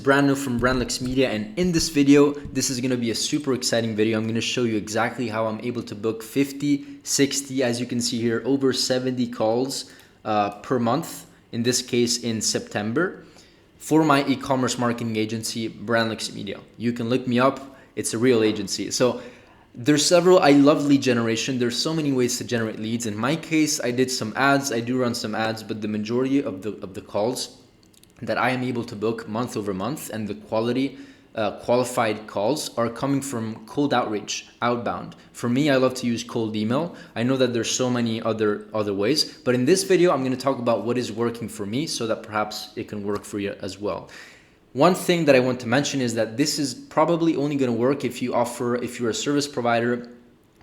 Brand new from Brandlux Media, and in this video, this is going to be a super exciting video. I'm going to show you exactly how I'm able to book 50, 60, as you can see here, over 70 calls per month, in this case in September, for my e-commerce marketing agency, Brandlux Media. You can look me up, it's a real agency. So there's several, I love lead generation. There's so many ways to generate leads. In my case, I did some ads, I do run some ads, but the majority of the calls that I am able to book month over month, and the quality qualified calls are coming from cold outreach, outbound. For me, I love to use cold email. I know that there's so many other ways, but in this video, I'm going to talk about what is working for me so that perhaps it can work for you as well. One thing that I want to mention is that this is probably only going to work if you're a service provider,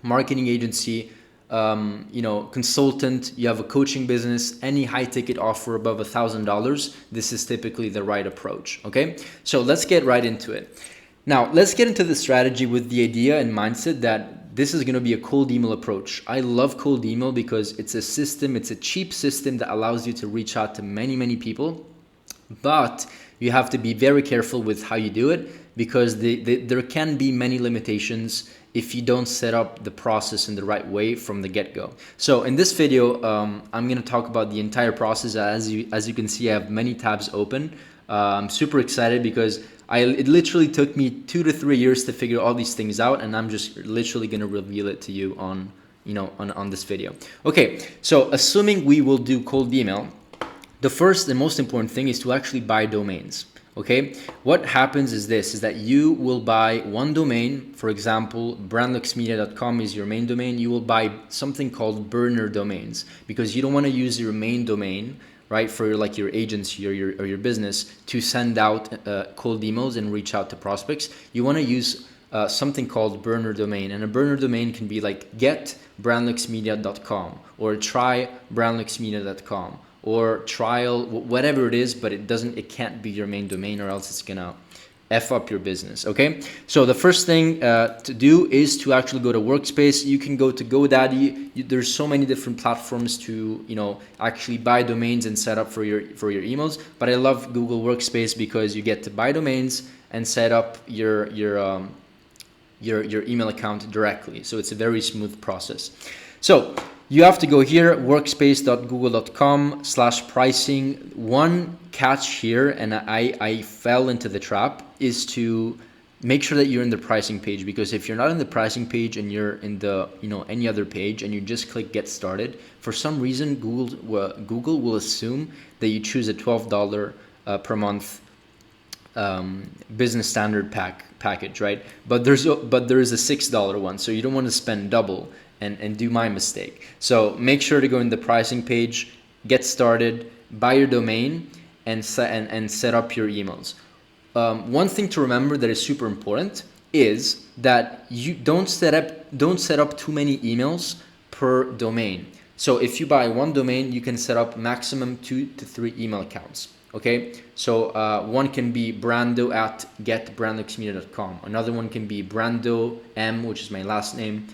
marketing agency, consultant, you have a coaching business, any high ticket offer above $1,000, this is typically the right approach. Okay, so let's get right into it. Now, let's get into the strategy with the idea and mindset that this is going to be a cold email approach. I love cold email because it's a system, it's a cheap system that allows you to reach out to many people, but you have to be very careful with how you do it because there can be many limitations if you don't set up the process in the right way from the get-go. So in this video, I'm going to talk about the entire process. As you can see, I have many tabs open. I'm super excited because it literally took me 2 to 3 years to figure all these things out, and I'm just literally going to reveal it to you on this video. Okay, so assuming we will do cold email, the first and most important thing is to actually buy domains. Okay, what happens is that you will buy one domain. For example, brandluxmedia.com is your main domain. You will buy something called burner domains because you don't want to use your main domain, right, for your agency or your business to send out cold emails and reach out to prospects. You want to use something called burner domain, and a burner domain can be like getbrandluxmedia.com or trybrandluxmedia.com or trial, whatever it is, but it can't be your main domain or else it's gonna F up your business. Okay, so the first thing to do is to actually go to Workspace. You can go to GoDaddy. There's so many different platforms to actually buy domains and set up for your emails, but I love Google Workspace because you get to buy domains and set up your email account directly. So it's a very smooth process. So you have to go here, workspace.google.com/pricing. One catch here, and I fell into the trap, is to make sure that you're in the pricing page, because if you're not in the pricing page and you're in the any other page and you just click get started, for some reason Google will assume that you choose a $12 per month business standard package, right? But there is a $6 one, so you don't want to spend double and do my mistake. So make sure to go in the pricing page, get started, buy your domain, and set up your emails. One thing to remember that is super important is that you don't set up too many emails per domain. So if you buy one domain, you can set up maximum 2 to 3 email accounts. Okay, so one can be brando@getbrandluxmedia.com. Another one can be brando_m, which is my last name,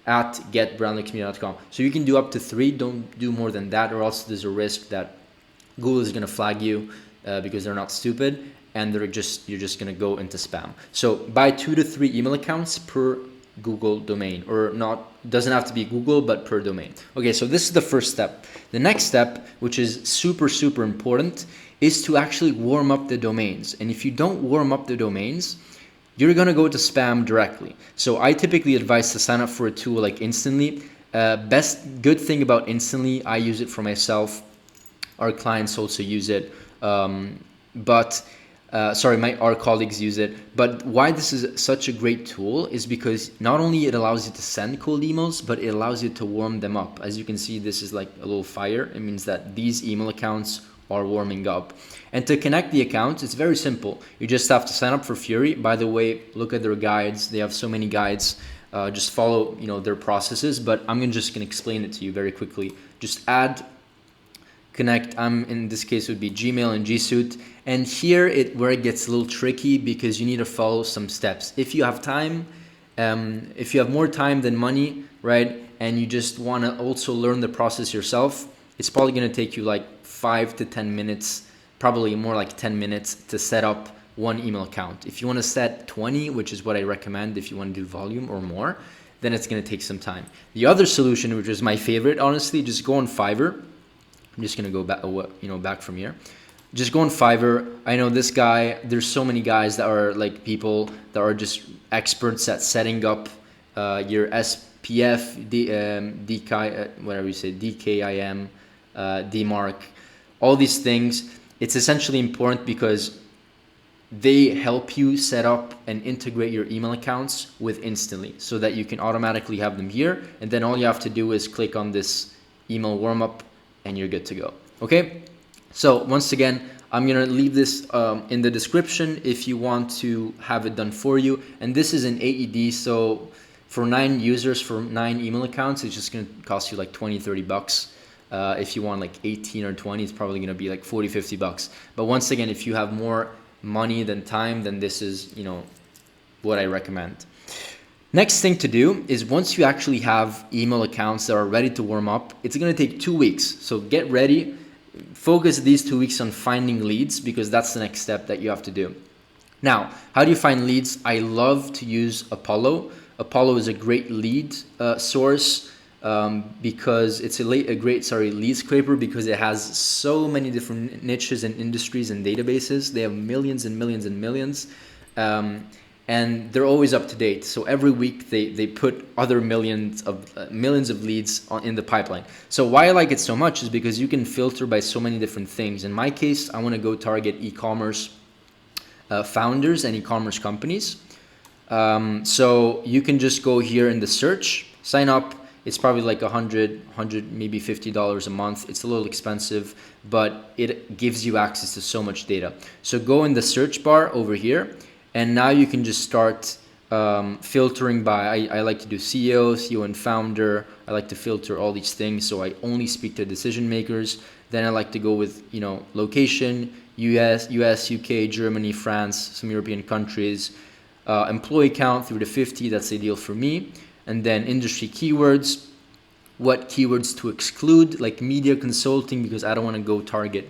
at getbrandluxmedia.com. So you can do up to 3. Don't do more than that, or else there's a risk that Google is going to flag you because they're not stupid, and you're just going to go into spam. So buy 2 to 3 email accounts per Google domain, or not, doesn't have to be Google, but per domain. Okay, so this is the first step. The next step, which is super important, is to actually warm up the domains. And if you don't warm up the domains, you're going to go to spam directly. So I typically advise to sign up for a tool like Instantly. Good thing about Instantly, I use it for myself. Our clients also use it. Our colleagues use it. But why this is such a great tool is because not only it allows you to send cold emails, but it allows you to warm them up. As you can see, this is like a little fire. It means that these email accounts are warming up. And to connect the accounts, it's very simple. You just have to sign up for Fury. By the way, look at their guides. They have so many guides. Just follow their processes, but I'm just gonna explain it to you very quickly. Just add, connect. In this case would be Gmail and G Suite. And here where it gets a little tricky because you need to follow some steps. If you have time, if you have more time than money, right, and you just want to also learn the process yourself, it's probably going to take you like 5 to 10 minutes, probably more like 10 minutes to set up one email account. If you want to set 20, which is what I recommend if you want to do volume or more, then it's going to take some time. The other solution, which is my favorite, honestly, just go on Fiverr. I'm just going to go back, back from here. Just go on Fiverr. I know this guy, there's so many guys that are like people that are just experts at setting up your SPF, whatever you say, DKIM, DMARC, all these things. It's essentially important because they help you set up and integrate your email accounts with Instantly so that you can automatically have them here. And then all you have to do is click on this email warm-up and you're good to go. Okay. So once again, I'm going to leave this in the description if you want to have it done for you. And this is an AED. So for 9 users, for 9 email accounts, it's just going to cost you like 20, 30 bucks. If you want like 18 or 20, it's probably going to be like 40, 50 bucks. But once again, if you have more money than time, then this is, what I recommend. Next thing to do is once you actually have email accounts that are ready to warm up, it's going to take 2 weeks. So get ready. Focus these 2 weeks on finding leads because that's the next step that you have to do. Now, how do you find leads? I love to use Apollo. Apollo is a great lead source because it's a great lead scraper because it has so many different niches and industries and databases. They have millions and millions and millions. And they're always up to date. So every week they put other millions of leads in the pipeline. So why I like it so much is because you can filter by so many different things. In my case, I want to go target e-commerce founders and e-commerce companies. So you can just go here in the search, sign up. It's probably like $100, maybe $50 a month. It's a little expensive, but it gives you access to so much data. So go in the search bar over here. And now you can just start filtering by, I like to do CEO and founder. I like to filter all these things. So I only speak to decision makers. Then I like to go with, location, US, UK, Germany, France, some European countries. Employee count 3 to 50, that's ideal for me. And then industry keywords, what keywords to exclude, like media consulting, because I don't want to go target,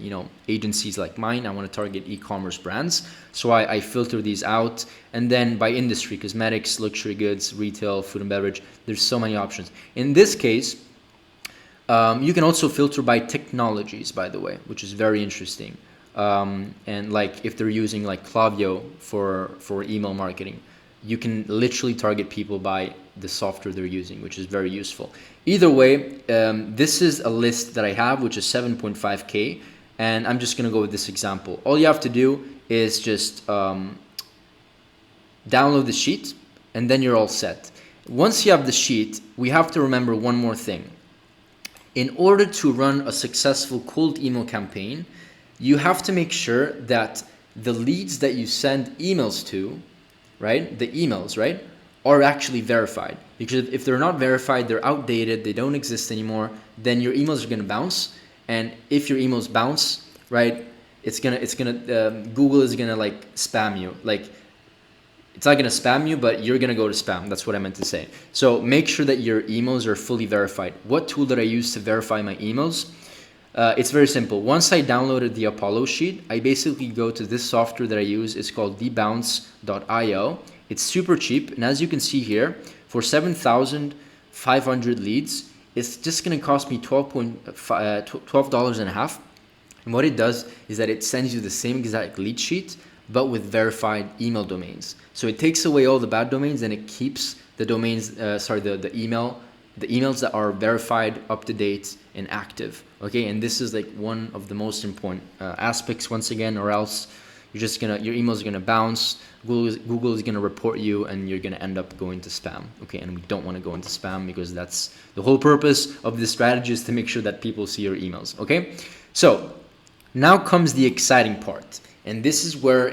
agencies like mine. I want to target e-commerce brands. So I filter these out. And then by industry, cosmetics, luxury goods, retail, food and beverage, there's so many options. In this case, you can also filter by technologies, by the way, which is very interesting. And like if they're using like Klaviyo for email marketing, you can literally target people by the software they're using, which is very useful. Either way, this is a list that I have, which is 7.5K. And I'm just going to go with this example. All you have to do is just download the sheet, and then you're all set. Once you have the sheet, we have to remember one more thing. In order to run a successful cold email campaign, you have to make sure that the leads that you send emails to, right, the emails, right, are actually verified. Because if they're not verified, they're outdated, they don't exist anymore, then your emails are going to bounce. And if your emails bounce, right, Google is gonna like spam you. Like, it's not gonna spam you, but you're gonna go to spam. That's what I meant to say. So make sure that your emails are fully verified. What tool did I use to verify my emails? It's very simple. Once I downloaded the Apollo sheet, I basically go to this software that I use. It's called debounce.io. It's super cheap, and as you can see here, for 7,500 leads, it's just gonna cost me $12.50. And what it does is that it sends you the same exact lead sheet, but with verified email domains. So it takes away all the bad domains and it keeps the domains, the emails that are verified, up to date, and active. Okay, and this is like one of the most important aspects once again, or else your emails are gonna bounce. Google is gonna report you, and you're gonna end up going to spam. Okay, and we don't want to go into spam because that's the whole purpose of this strategy, is to make sure that people see your emails. Okay, so now comes the exciting part, and this is where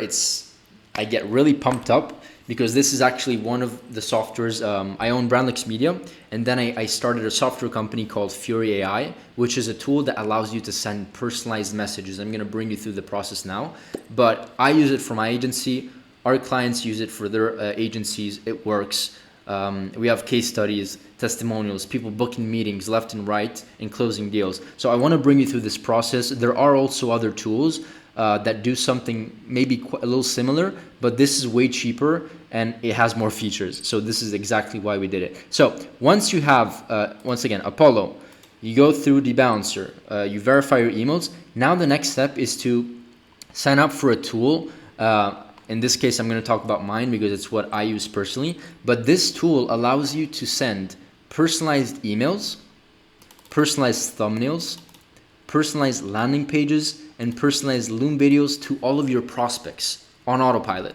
I get really pumped up, because this is actually one of the softwares. I own Brandlix Media, and then I started a software company called Fury AI, which is a tool that allows you to send personalized messages. I'm gonna bring you through the process now, but I use it for my agency. Our clients use it for their agencies. It works. We have case studies, testimonials, people booking meetings left and right and closing deals. So I want to bring you through this process. There are also other tools, that do something maybe a little similar, but this is way cheaper and it has more features. So this is exactly why we did it. So once you have, once again, Apollo, you go through the balancer, you verify your emails. Now the next step is to sign up for a tool. In this case, I'm going to talk about mine because it's what I use personally. But this tool allows you to send personalized emails, personalized thumbnails, personalized landing pages, and personalized Loom videos to all of your prospects on autopilot,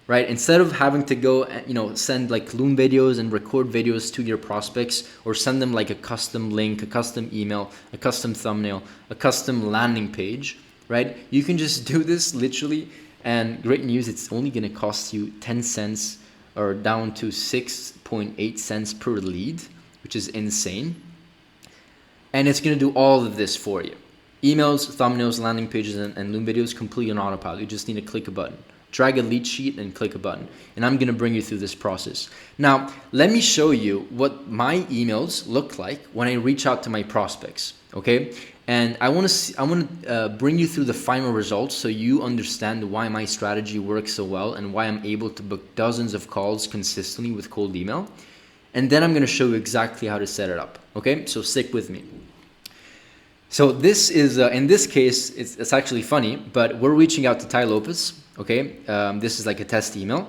right? Instead of having to go, send like Loom videos and record videos to your prospects, or send them like a custom link, a custom email, a custom thumbnail, a custom landing page, right? You can just do this literally. And great news, it's only going to cost you 10 cents or down to 6.8 cents per lead, which is insane. And it's going to do all of this for you. Emails, thumbnails, landing pages, and Loom videos completely on autopilot. You just need to click a button. Drag a lead sheet and click a button. And I'm going to bring you through this process. Now, let me show you what my emails look like when I reach out to my prospects, okay? And I want to bring you through the final results so you understand why my strategy works so well and why I'm able to book dozens of calls consistently with cold email. And then I'm going to show you exactly how to set it up. Okay, so stick with me. So this is, in this case, it's actually funny, but we're reaching out to Ty Lopez. Okay, this is like a test email.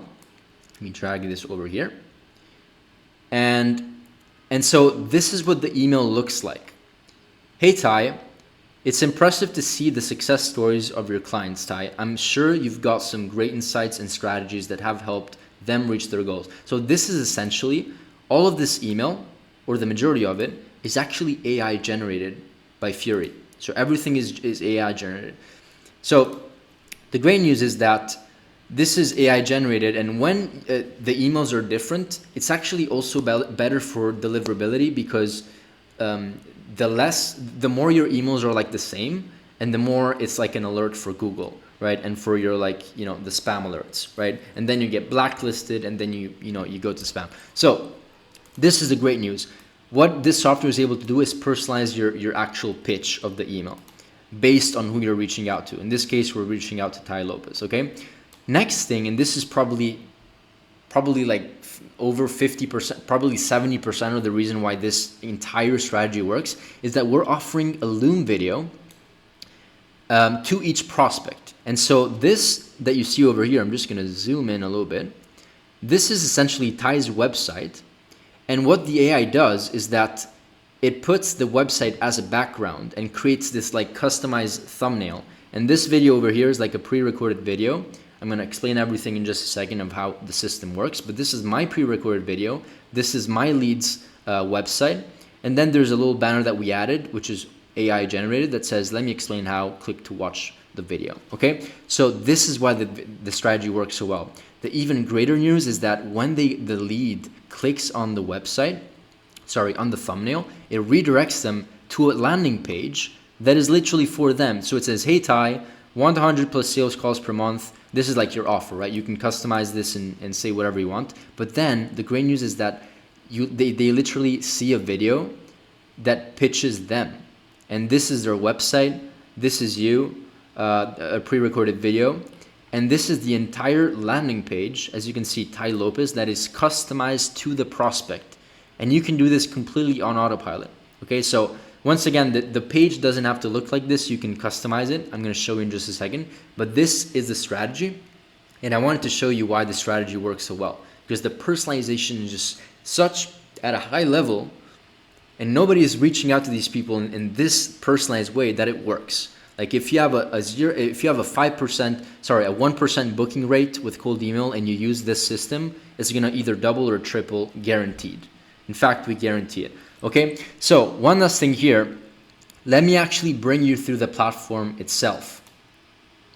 Let me drag this over here. And so this is what the email looks like. Hey Ty, it's impressive to see the success stories of your clients, Ty. I'm sure you've got some great insights and strategies that have helped them reach their goals. So this is essentially all of this email, or the majority of it, is actually AI generated by Fury. So everything is AI generated. So the great news is that this is AI generated, and when the emails are different, it's actually also better for deliverability, because the more your emails are like the same, and the more it's like an alert for Google, right? And for your the spam alerts, right? And then you get blacklisted, and then you go to spam. So this is the great news. What this software is able to do is personalize your actual pitch of the email based on who you're reaching out to. In this case, we're reaching out to Ty Lopez, okay? Next thing, and this is probably like over 50%, probably 70% of the reason why this entire strategy works, is that we're offering a Loom video to each prospect. And so this that you see over here, I'm just gonna zoom in a little bit. This is essentially Ty's website. And what the AI does is that it puts the website as a background and creates this like customized thumbnail. And this video over here is like a pre-recorded video. I'm going to explain everything in just a second of how the system works, but this is my pre-recorded video. This is my lead's website. And then there's a little banner that we added, which is AI generated, that says, let me explain how, click to watch the video. Okay, so this is why the strategy works so well. The even greater news is that when the lead clicks on the website, on the thumbnail, it redirects them to a landing page that is literally for them. So it says, hey Ty, want 100 plus sales calls per month. This is like your offer, right? You can customize this and say whatever you want. But then the great news is that they literally see a video that pitches them. And this is their website. This is you, a pre-recorded video. And this is the entire landing page, as you can see, Ty Lopez, that is customized to the prospect. And you can do this completely on autopilot. Okay, so once again, the page doesn't have to look like this. You can customize it. I'm going to show you in just a second. But this is the strategy. And I wanted to show you why the strategy works so well. Because the personalization is just such at a high level. And nobody is reaching out to these people in this personalized way that it works. Like if you have a 1% booking rate with cold email and you use this system, it's going to either double or triple guaranteed. In fact, we guarantee it. Okay, so one last thing here. Let me actually bring you through the platform itself.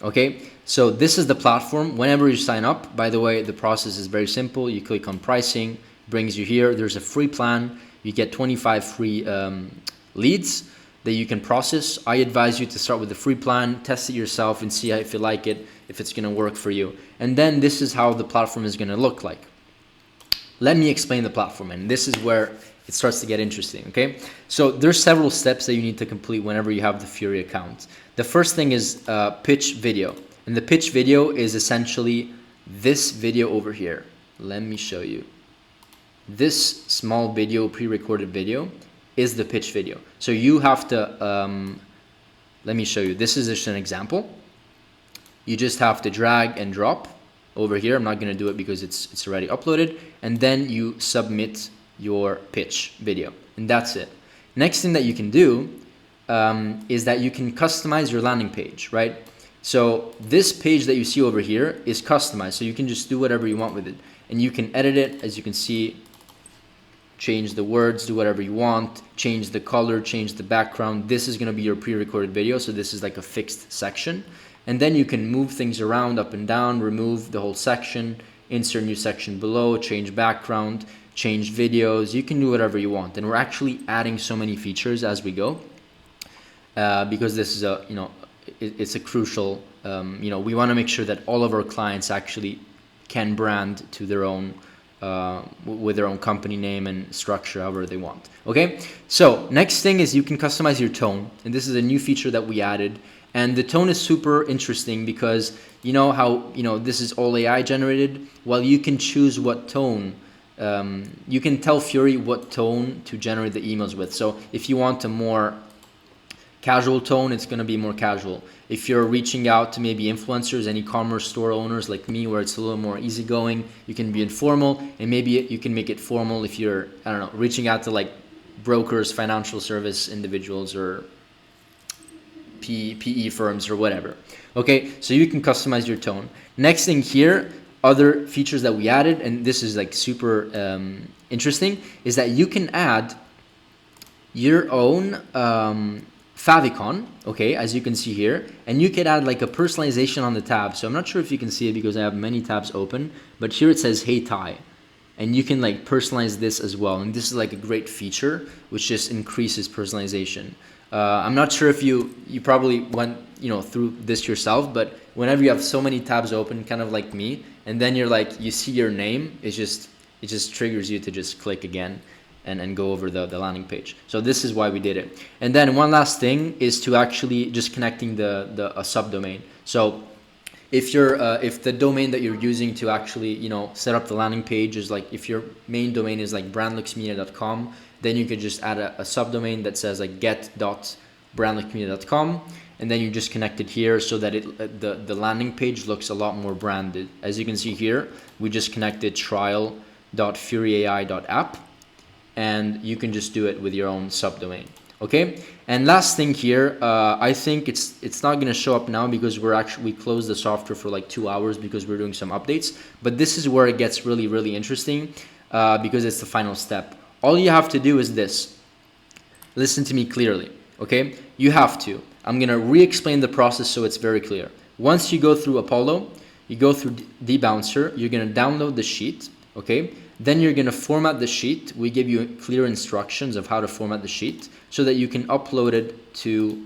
Okay, so this is the platform. Whenever you sign up, by the way, the process is very simple. You click on pricing, brings you here. There's a free plan. You get 25 free leads that you can process. I advise you to start with the free plan, test it yourself and see if you like it, if it's going to work for you. And then this is how the platform is going to look like. Let me explain the platform, and this is where it starts to get interesting, okay? So there's several steps that you need to complete whenever you have the Fury account. The first thing is pitch video. And the pitch video is essentially this video over here. Let me show you. This small video, pre-recorded video, is the pitch video. So you have to, let me show you. This is just an example. You just have to drag and drop over here. I'm not going to do it because it's already uploaded. And then you submit your pitch video. And that's it. Next thing that you can do is that you can customize your landing page, right? So this page that you see over here is customized. So you can just do whatever you want with it. And you can edit it, as you can see, change the words, do whatever you want, change the color, change the background. This is going to be your pre-recorded video. So this is like a fixed section. And then you can move things around, up and down, remove the whole section, insert new section below, change background, change videos. You can do whatever you want. And we're actually adding so many features as we go because this is a, it's a crucial, we want to make sure that all of our clients actually can brand to their own, with their own company name and structure, however they want. Okay, so next thing is you can customize your tone, and this is a new feature that we added. And the tone is super interesting because you know how this is all AI generated. Well, you can choose what tone. You can tell Fury what tone to generate the emails with. So if you want a more casual tone, it's going to be more casual. If you're reaching out to maybe influencers and e-commerce store owners like me, where it's a little more easygoing, you can be informal, and maybe you can make it formal if you're, I don't know, reaching out to like brokers, financial service individuals, or PE firms or whatever. Okay, so you can customize your tone. Next thing here, other features that we added, and this is like super interesting, is that you can add your own favicon, okay, as you can see here, and you can add like a personalization on the tab. So I'm not sure if you can see it because I have many tabs open, but here it says "Hey Ty," and you can like personalize this as well. And this is like a great feature which just increases personalization. I'm not sure if you probably went through this yourself, but whenever you have so many tabs open, kind of like me, and then you're like, you see your name, it just triggers you to just click again and go over the landing page. So this is why we did it. And then one last thing is to actually just connecting a subdomain. So if the domain that you're using to actually set up the landing page is like, if your main domain is like brandluxmedia.com, then you could just add a subdomain that says like get.brandluxmedia.com, and then you just connect it here so that the landing page looks a lot more branded. As you can see here, we just connected trial.furyai.app, and you can just do it with your own subdomain. Okay, and last thing here, I think it's not going to show up now because we closed the software for like 2 hours because we're doing some updates, but this is where it gets really, really interesting because it's the final step. All you have to do is this. Listen to me clearly, okay? You have to. I'm going to re-explain the process so it's very clear. Once you go through Apollo, you go through Debouncer, you're going to download the sheet, okay? Then you're going to format the sheet. We give you clear instructions of how to format the sheet so that you can upload it to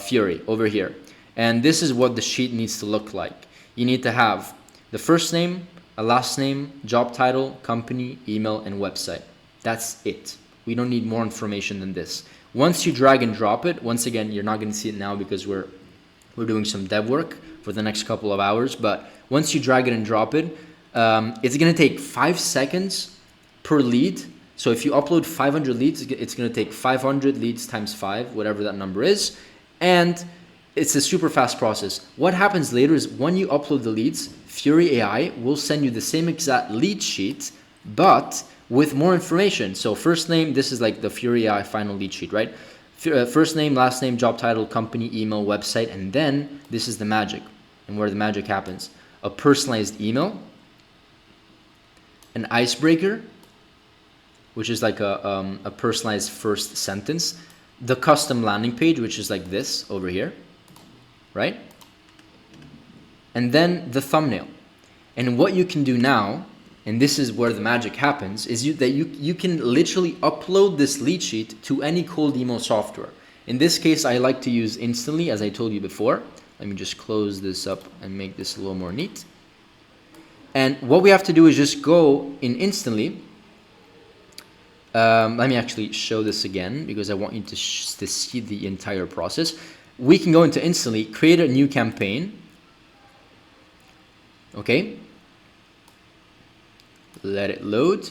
Fury over here. And this is what the sheet needs to look like. You need to have the first name, a last name, job title, company, email, and website. That's it. We don't need more information than this. Once you drag and drop it, once again, you're not going to see it now because we're doing some dev work for the next couple of hours. But once you drag it and drop it, it's going to take 5 seconds per lead. So if you upload 500 leads, it's going to take 500 leads times 5, whatever that number is. And it's a super fast process. What happens later is when you upload the leads, Fury AI will send you the same exact lead sheet, but with more information. So first name, this is like the Fury AI final lead sheet, right? First name, last name, job title, company, email, website, and then this is the magic and where the magic happens. A personalized email, an icebreaker, which is like a personalized first sentence, the custom landing page, which is like this over here, right? And then the thumbnail. And what you can do now, and this is where the magic happens, is that you can literally upload this lead sheet to any cold email software. In this case, I like to use Instantly, as I told you before. Let me just close this up and make this a little more neat. And what we have to do is just go in Instantly, Let me actually show this again because I want you to see the entire process. We can go into instantly, create a new campaign. Okay. Let it load.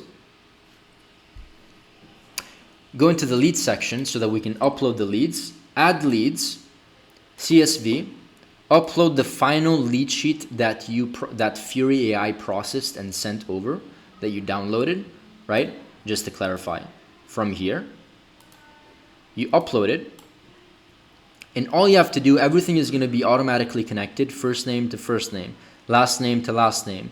Go into the lead section so that we can upload the leads, add leads, CSV, upload the final lead sheet that that Fury AI processed and sent over, that you downloaded, right? Just to clarify, from here, you upload it, and all you have to do, everything is going to be automatically connected, first name to first name, last name to last name,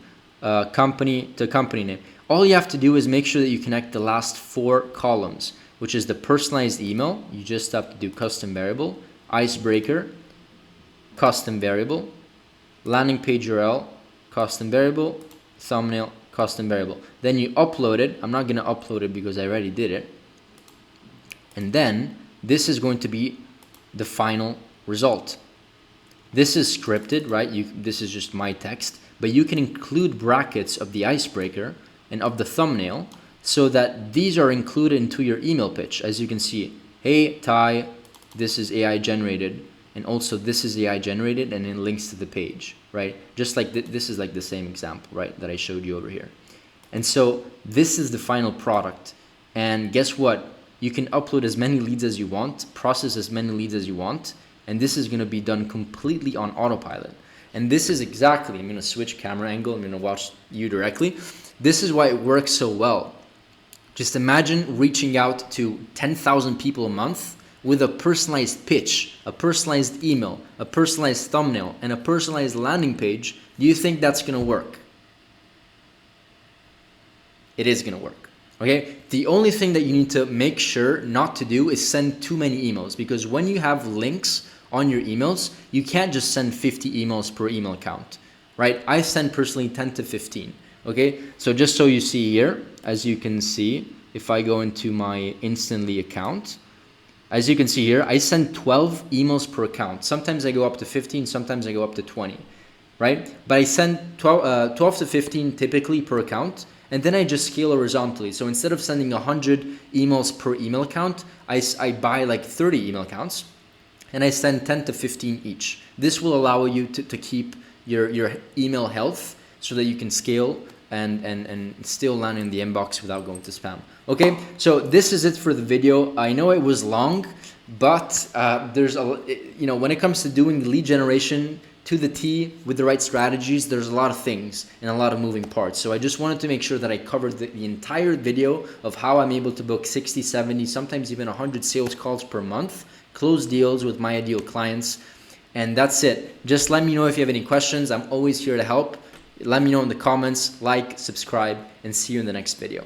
company to company name. All you have to do is make sure that you connect the last 4 columns, which is the personalized email. You just have to do custom variable, icebreaker, custom variable, landing page URL, custom variable, thumbnail, custom variable. Then you upload it. I'm not going to upload it because I already did it. And then this is going to be the final result. This is scripted, right? This is just my text, but you can include brackets of the icebreaker and of the thumbnail so that these are included into your email pitch. As you can see, hey Ty, this is AI generated, and also this is AI generated, and it links to the page, right? Just like this is like the same example, right, that I showed you over here. And so this is the final product. And guess what? You can upload as many leads as you want, process as many leads as you want, and this is going to be done completely on autopilot. And this is exactly, I'm going to switch camera angle, I'm going to watch you directly. This is why it works so well. Just imagine reaching out to 10,000 people a month with a personalized pitch, a personalized email, a personalized thumbnail, and a personalized landing page. Do you think that's going to work? It is going to work. Okay, the only thing that you need to make sure not to do is send too many emails, because when you have links on your emails, you can't just send 50 emails per email account, right? I send personally 10 to 15. Okay, so just so you see here, as you can see, if I go into my Instantly account, as you can see here, I send 12 emails per account. Sometimes I go up to 15, sometimes I go up to 20, right? But I send 12 to 15 typically per account. And then I just scale horizontally. So instead of sending 100 emails per email account, I buy like 30 email accounts and I send 10 to 15 each. This will allow you to keep your email health so that you can scale and still land in the inbox without going to spam. Okay, so this is it for the video. I know it was long, but there's when it comes to doing the lead generation to the T with the right strategies, there's a lot of things and a lot of moving parts. So I just wanted to make sure that I covered the entire video of how I'm able to book 60, 70, sometimes even 100 sales calls per month, close deals with my ideal clients. And that's it. Just let me know if you have any questions. I'm always here to help. Let me know in the comments, like, subscribe, and see you in the next video.